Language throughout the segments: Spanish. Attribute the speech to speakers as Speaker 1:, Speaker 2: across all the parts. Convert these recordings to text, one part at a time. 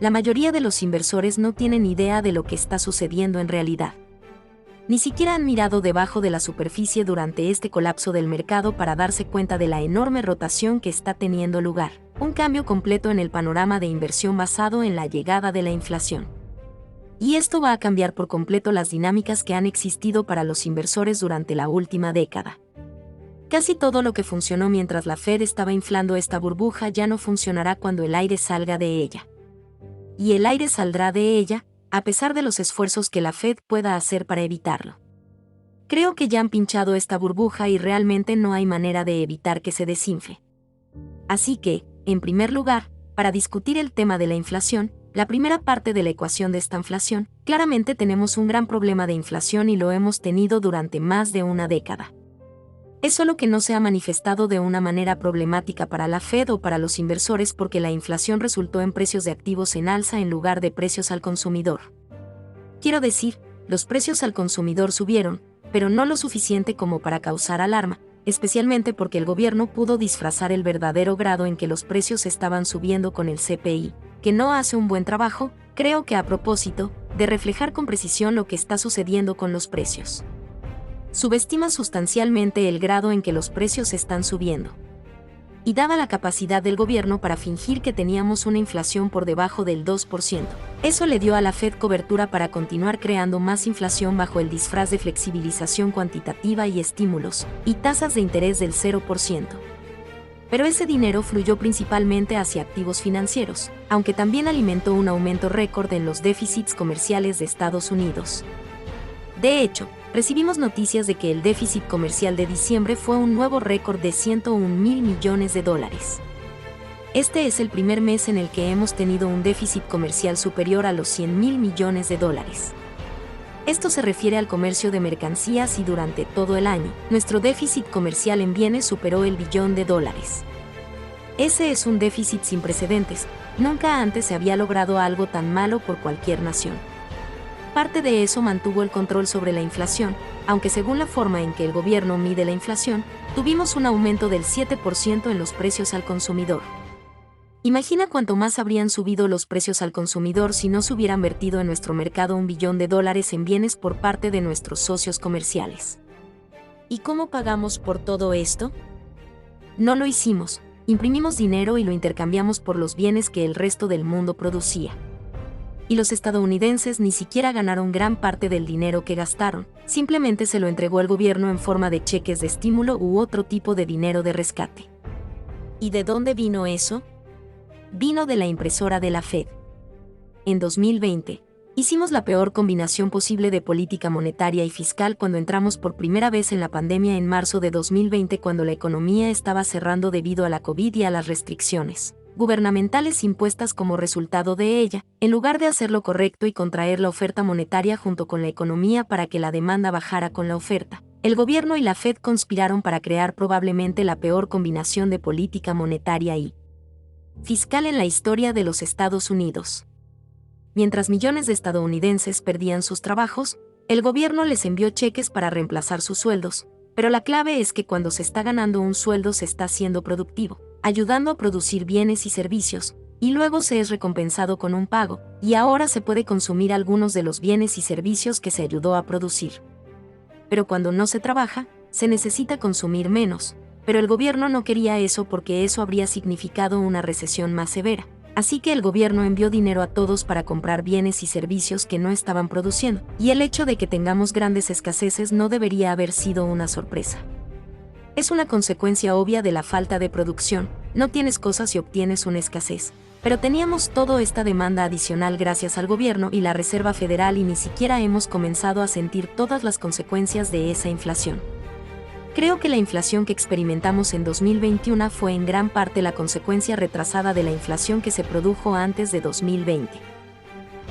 Speaker 1: la mayoría de los inversores no tienen idea de lo que está sucediendo en realidad. Ni siquiera han mirado debajo de la superficie durante este colapso del mercado para darse cuenta de la enorme rotación que está teniendo lugar, un cambio completo en el panorama de inversión basado en la llegada de la inflación. Y esto va a cambiar por completo las dinámicas que han existido para los inversores durante la última década. Casi todo lo que funcionó mientras la Fed estaba inflando esta burbuja ya no funcionará cuando el aire salga de ella. Y el aire saldrá de ella, a pesar de los esfuerzos que la Fed pueda hacer para evitarlo. Creo que ya han pinchado esta burbuja y realmente no hay manera de evitar que se desinfle. Así que, en primer lugar, para discutir el tema de la inflación, la primera parte de la ecuación de esta inflación, claramente tenemos un gran problema de inflación y lo hemos tenido durante más de una década. Es solo que no se ha manifestado de una manera problemática para la Fed o para los inversores porque la inflación resultó en precios de activos en alza en lugar de precios al consumidor. Quiero decir, los precios al consumidor subieron, pero no lo suficiente como para causar alarma, especialmente porque el gobierno pudo disfrazar el verdadero grado en que los precios estaban subiendo con el CPI, que no hace un buen trabajo, creo que a propósito, de reflejar con precisión lo que está sucediendo con los precios. Subestima sustancialmente el grado en que los precios están subiendo. Y dada la capacidad del gobierno para fingir que teníamos una inflación por debajo del 2%, eso le dio a la Fed cobertura para continuar creando más inflación bajo el disfraz de flexibilización cuantitativa y estímulos, y tasas de interés del 0%. Pero ese dinero fluyó principalmente hacia activos financieros, aunque también alimentó un aumento récord en los déficits comerciales de Estados Unidos. De hecho, recibimos noticias de que el déficit comercial de diciembre fue un nuevo récord de $101,000 millones. Este es el primer mes en el que hemos tenido un déficit comercial superior a los $100,000 millones. Esto se refiere al comercio de mercancías y durante todo el año, nuestro déficit comercial en bienes superó el $1 billón. Ese es un déficit sin precedentes, nunca antes se había logrado algo tan malo por cualquier nación. Parte de eso mantuvo el control sobre la inflación, aunque según la forma en que el gobierno mide la inflación, tuvimos un aumento del 7% en los precios al consumidor. Imagina cuánto más habrían subido los precios al consumidor si no se hubieran vertido en nuestro mercado $1 billón en bienes por parte de nuestros socios comerciales. ¿Y cómo pagamos por todo esto? No lo hicimos, imprimimos dinero y lo intercambiamos por los bienes que el resto del mundo producía. Y los estadounidenses ni siquiera ganaron gran parte del dinero que gastaron, simplemente se lo entregó el gobierno en forma de cheques de estímulo u otro tipo de dinero de rescate. ¿Y de dónde vino eso? Vino de la impresora de la Fed. En 2020, hicimos la peor combinación posible de política monetaria y fiscal cuando entramos por primera vez en la pandemia en marzo de 2020 cuando la economía estaba cerrando debido a la COVID y a las restricciones gubernamentales impuestas como resultado de ella, en lugar de hacer lo correcto y contraer la oferta monetaria junto con la economía para que la demanda bajara con la oferta. El gobierno y la Fed conspiraron para crear probablemente la peor combinación de política monetaria y fiscal en la historia de los Estados Unidos. Mientras millones de estadounidenses perdían sus trabajos, el gobierno les envió cheques para reemplazar sus sueldos, pero la clave es que cuando se está ganando un sueldo se está siendo productivo, ayudando a producir bienes y servicios, y luego se es recompensado con un pago, y ahora se puede consumir algunos de los bienes y servicios que se ayudó a producir. Pero cuando no se trabaja, se necesita consumir menos, pero el gobierno no quería eso porque eso habría significado una recesión más severa. Así que el gobierno envió dinero a todos para comprar bienes y servicios que no estaban produciendo, y el hecho de que tengamos grandes escaseces no debería haber sido una sorpresa. Es una consecuencia obvia de la falta de producción, no tienes cosas y obtienes una escasez. Pero teníamos toda esta demanda adicional gracias al gobierno y la Reserva Federal y ni siquiera hemos comenzado a sentir todas las consecuencias de esa inflación. Creo que la inflación que experimentamos en 2021 fue en gran parte la consecuencia retrasada de la inflación que se produjo antes de 2020.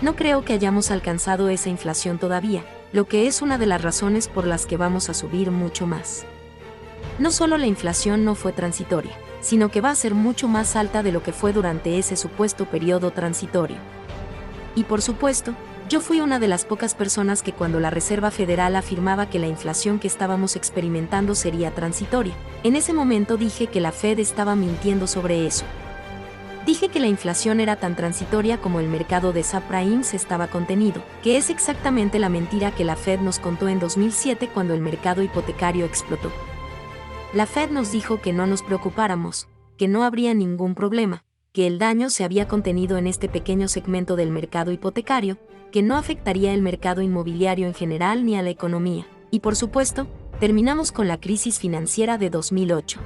Speaker 1: No creo que hayamos alcanzado esa inflación todavía, lo que es una de las razones por las que vamos a subir mucho más. No solo la inflación no fue transitoria, sino que va a ser mucho más alta de lo que fue durante ese supuesto periodo transitorio. Y por supuesto, yo fui una de las pocas personas que cuando la Reserva Federal afirmaba que la inflación que estábamos experimentando sería transitoria, en ese momento dije que la Fed estaba mintiendo sobre eso. Dije que la inflación era tan transitoria como el mercado de subprimes estaba contenido, que es exactamente la mentira que la Fed nos contó en 2007 cuando el mercado hipotecario explotó. La Fed nos dijo que no nos preocupáramos, que no habría ningún problema, que el daño se había contenido en este pequeño segmento del mercado hipotecario, que no afectaría el mercado inmobiliario en general ni a la economía. Y por supuesto, terminamos con la crisis financiera de 2008.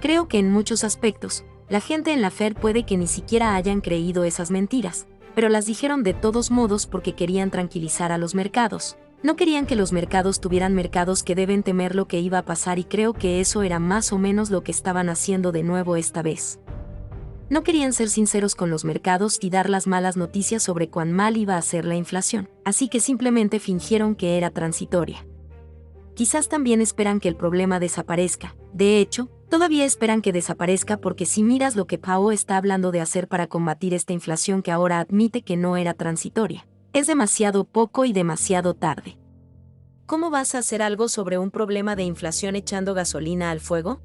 Speaker 1: Creo que en muchos aspectos, la gente en la Fed puede que ni siquiera hayan creído esas mentiras, pero las dijeron de todos modos porque querían tranquilizar a los mercados. No querían que los mercados tuvieran mercados que deben temer lo que iba a pasar y creo que eso era más o menos lo que estaban haciendo de nuevo esta vez. No querían ser sinceros con los mercados y dar las malas noticias sobre cuán mal iba a ser la inflación, así que simplemente fingieron que era transitoria. Quizás también esperan que el problema desaparezca. De hecho, todavía esperan que desaparezca porque si miras lo que Powell está hablando de hacer para combatir esta inflación que ahora admite que no era transitoria, es demasiado poco y demasiado tarde. ¿Cómo vas a hacer algo sobre un problema de inflación echando gasolina al fuego?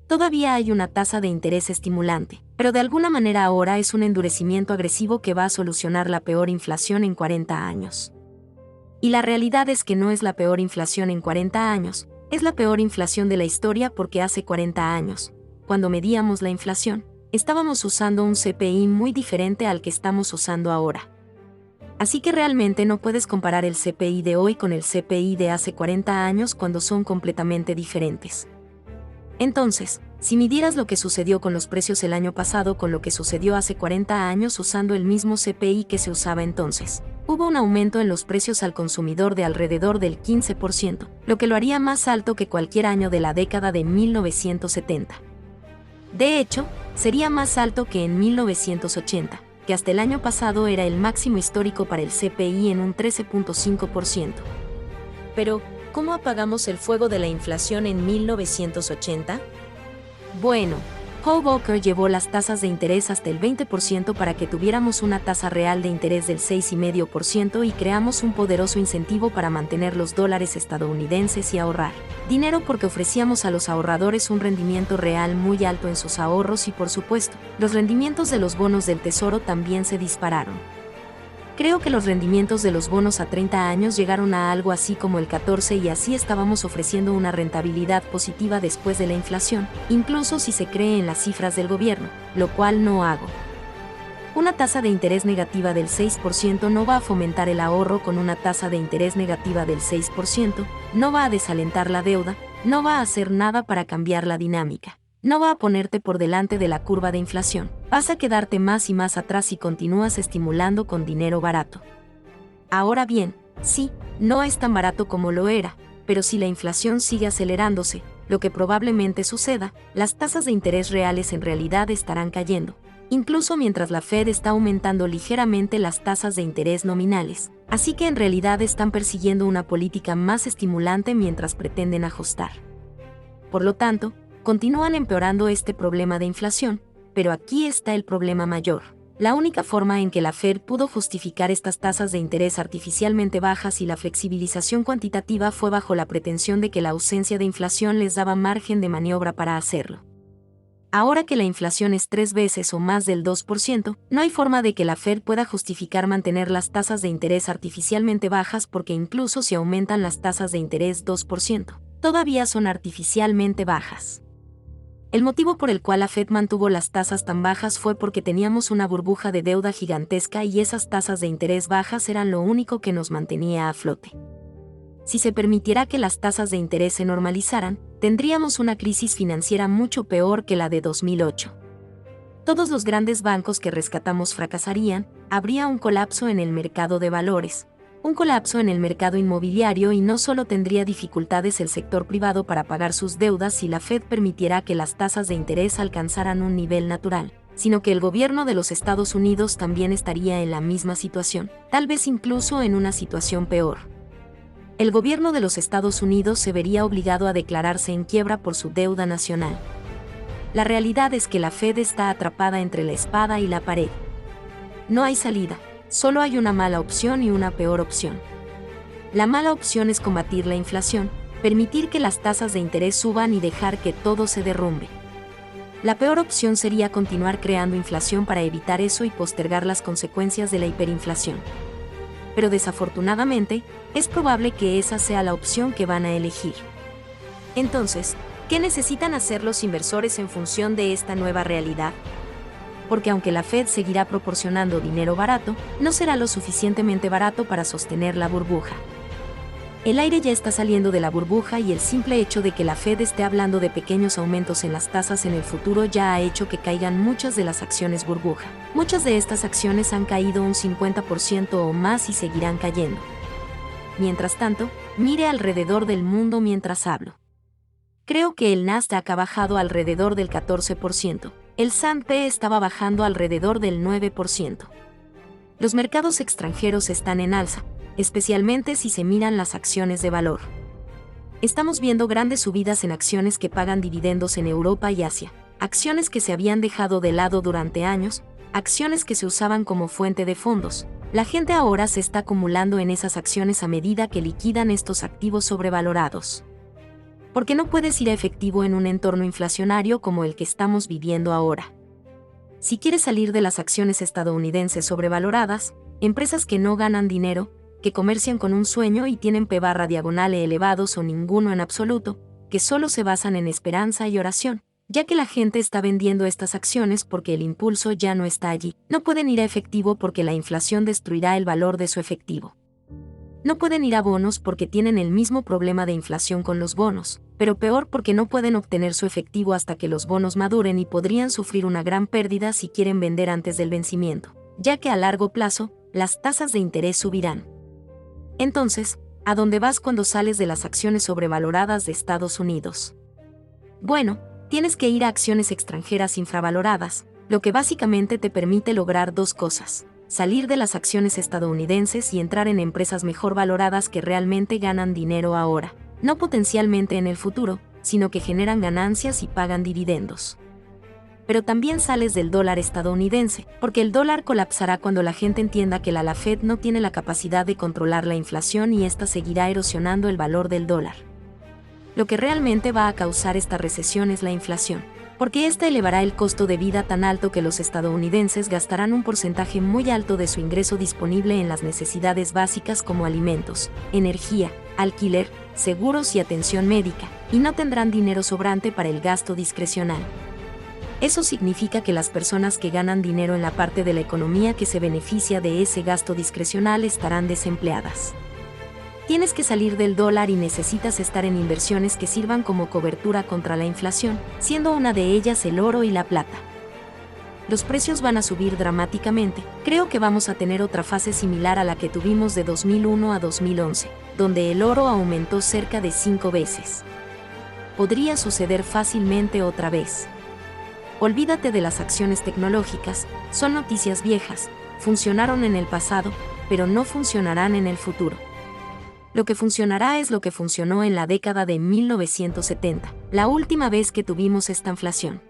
Speaker 1: Todavía hay una tasa de interés estimulante, pero de alguna manera ahora es un endurecimiento agresivo que va a solucionar la peor inflación en 40 años. Y la realidad es que no es la peor inflación en 40 años, es la peor inflación de la historia porque hace 40 años, cuando medíamos la inflación, estábamos usando un CPI muy diferente al que estamos usando ahora. Así que realmente no puedes comparar el CPI de hoy con el CPI de hace 40 años cuando son completamente diferentes. Entonces, si midieras lo que sucedió con los precios el año pasado con lo que sucedió hace 40 años usando el mismo CPI que se usaba entonces, hubo un aumento en los precios al consumidor de alrededor del 15%, lo que lo haría más alto que cualquier año de la década de 1970. De hecho, sería más alto que en 1980, que hasta el año pasado era el máximo histórico para el CPI en un 13.5%. Pero, ¿cómo apagamos el fuego de la inflación en 1980? Bueno, Paul Volcker llevó las tasas de interés hasta el 20% para que tuviéramos una tasa real de interés del 6,5% y creamos un poderoso incentivo para mantener los dólares estadounidenses y ahorrar dinero porque ofrecíamos a los ahorradores un rendimiento real muy alto en sus ahorros y por supuesto, los rendimientos de los bonos del tesoro también se dispararon. Creo que los rendimientos de los bonos a 30 años llegaron a algo así como el 14 y así estábamos ofreciendo una rentabilidad positiva después de la inflación, incluso si se cree en las cifras del gobierno, lo cual no hago. Una tasa de interés negativa del 6% no va a fomentar el ahorro con una tasa de interés negativa del 6%, no va a desalentar la deuda, no va a hacer nada para cambiar la dinámica. No va a ponerte por delante de la curva de inflación, vas a quedarte más y más atrás si continúas estimulando con dinero barato. Ahora bien, sí, no es tan barato como lo era, pero si la inflación sigue acelerándose, lo que probablemente suceda, las tasas de interés reales en realidad estarán cayendo, incluso mientras la Fed está aumentando ligeramente las tasas de interés nominales, así que en realidad están persiguiendo una política más estimulante mientras pretenden ajustar. Por lo tanto, continúan empeorando este problema de inflación, pero aquí está el problema mayor. La única forma en que la Fed pudo justificar estas tasas de interés artificialmente bajas y la flexibilización cuantitativa fue bajo la pretensión de que la ausencia de inflación les daba margen de maniobra para hacerlo. Ahora que la inflación es 3 veces o más del 2%, no hay forma de que la Fed pueda justificar mantener las tasas de interés artificialmente bajas porque incluso si aumentan las tasas de interés 2%, todavía son artificialmente bajas. El motivo por el cual la Fed mantuvo las tasas tan bajas fue porque teníamos una burbuja de deuda gigantesca y esas tasas de interés bajas eran lo único que nos mantenía a flote. Si se permitiera que las tasas de interés se normalizaran, tendríamos una crisis financiera mucho peor que la de 2008. Todos los grandes bancos que rescatamos fracasarían, habría un colapso en el mercado de valores, un colapso en el mercado inmobiliario y no solo tendría dificultades el sector privado para pagar sus deudas si la Fed permitiera que las tasas de interés alcanzaran un nivel natural, sino que el gobierno de los Estados Unidos también estaría en la misma situación, tal vez incluso en una situación peor. El gobierno de los Estados Unidos se vería obligado a declararse en quiebra por su deuda nacional. La realidad es que la Fed está atrapada entre la espada y la pared. No hay salida. Solo hay una mala opción y una peor opción. La mala opción es combatir la inflación, permitir que las tasas de interés suban y dejar que todo se derrumbe. La peor opción sería continuar creando inflación para evitar eso y postergar las consecuencias de la hiperinflación. Pero desafortunadamente, es probable que esa sea la opción que van a elegir. Entonces, ¿qué necesitan hacer los inversores en función de esta nueva realidad? Porque aunque la Fed seguirá proporcionando dinero barato, no será lo suficientemente barato para sostener la burbuja. El aire ya está saliendo de la burbuja y el simple hecho de que la Fed esté hablando de pequeños aumentos en las tasas en el futuro ya ha hecho que caigan muchas de las acciones burbuja. Muchas de estas acciones han caído un 50% o más y seguirán cayendo. Mientras tanto, mire alrededor del mundo mientras hablo. Creo que el Nasdaq ha bajado alrededor del 14%. El S&P estaba bajando alrededor del 9%. Los mercados extranjeros están en alza, especialmente si se miran las acciones de valor. Estamos viendo grandes subidas en acciones que pagan dividendos en Europa y Asia, acciones que se habían dejado de lado durante años, acciones que se usaban como fuente de fondos. La gente ahora se está acumulando en esas acciones a medida que liquidan estos activos sobrevalorados. Porque no puedes ir a efectivo en un entorno inflacionario como el que estamos viviendo ahora. Si quieres salir de las acciones estadounidenses sobrevaloradas, empresas que no ganan dinero, que comercian con un sueño y tienen P/diagonal elevados o ninguno en absoluto, que solo se basan en esperanza y oración, ya que la gente está vendiendo estas acciones porque el impulso ya no está allí. No pueden ir a efectivo porque la inflación destruirá el valor de su efectivo. No pueden ir a bonos porque tienen el mismo problema de inflación con los bonos, pero peor porque no pueden obtener su efectivo hasta que los bonos maduren y podrían sufrir una gran pérdida si quieren vender antes del vencimiento, ya que a largo plazo, las tasas de interés subirán. Entonces, ¿a dónde vas cuando sales de las acciones sobrevaloradas de Estados Unidos? Bueno, tienes que ir a acciones extranjeras infravaloradas, lo que básicamente te permite lograr dos cosas: salir de las acciones estadounidenses y entrar en empresas mejor valoradas que realmente ganan dinero ahora, no potencialmente en el futuro, sino que generan ganancias y pagan dividendos. Pero también sales del dólar estadounidense, porque el dólar colapsará cuando la gente entienda que la Fed no tiene la capacidad de controlar la inflación y esta seguirá erosionando el valor del dólar. Lo que realmente va a causar esta recesión es la inflación, porque esta elevará el costo de vida tan alto que los estadounidenses gastarán un porcentaje muy alto de su ingreso disponible en las necesidades básicas como alimentos, energía, alquiler, seguros y atención médica, y no tendrán dinero sobrante para el gasto discrecional. Eso significa que las personas que ganan dinero en la parte de la economía que se beneficia de ese gasto discrecional estarán desempleadas. Tienes que salir del dólar y necesitas estar en inversiones que sirvan como cobertura contra la inflación, siendo una de ellas el oro y la plata. Los precios van a subir dramáticamente. Creo que vamos a tener otra fase similar a la que tuvimos de 2001 a 2011, donde el oro aumentó cerca de 5 veces. Podría suceder fácilmente otra vez. Olvídate de las acciones tecnológicas, son noticias viejas, funcionaron en el pasado, pero no funcionarán en el futuro. Lo que funcionará es lo que funcionó en la década de 1970, la última vez que tuvimos esta inflación.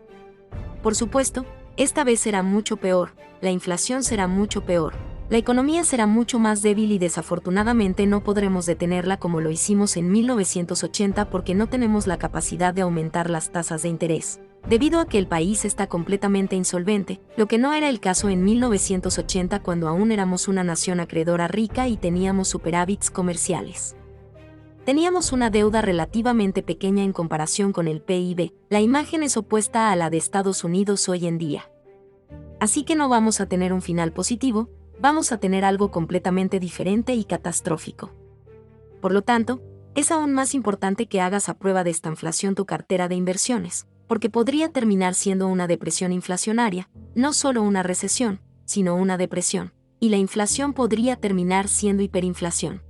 Speaker 1: Por supuesto, esta vez será mucho peor, la inflación será mucho peor, la economía será mucho más débil y desafortunadamente no podremos detenerla como lo hicimos en 1980 porque no tenemos la capacidad de aumentar las tasas de interés, debido a que el país está completamente insolvente, lo que no era el caso en 1980 cuando aún éramos una nación acreedora rica y teníamos superávits comerciales. Teníamos una deuda relativamente pequeña en comparación con el PIB, la imagen es opuesta a la de Estados Unidos hoy en día. Así que no vamos a tener un final positivo, vamos a tener algo completamente diferente y catastrófico. Por lo tanto, es aún más importante que hagas a prueba de esta inflación tu cartera de inversiones, porque podría terminar siendo una depresión inflacionaria, no solo una recesión, sino una depresión, y la inflación podría terminar siendo hiperinflación.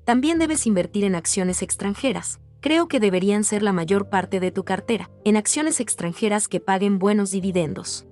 Speaker 1: También debes invertir en acciones extranjeras. Creo que deberían ser la mayor parte de tu cartera, en acciones extranjeras que paguen buenos dividendos.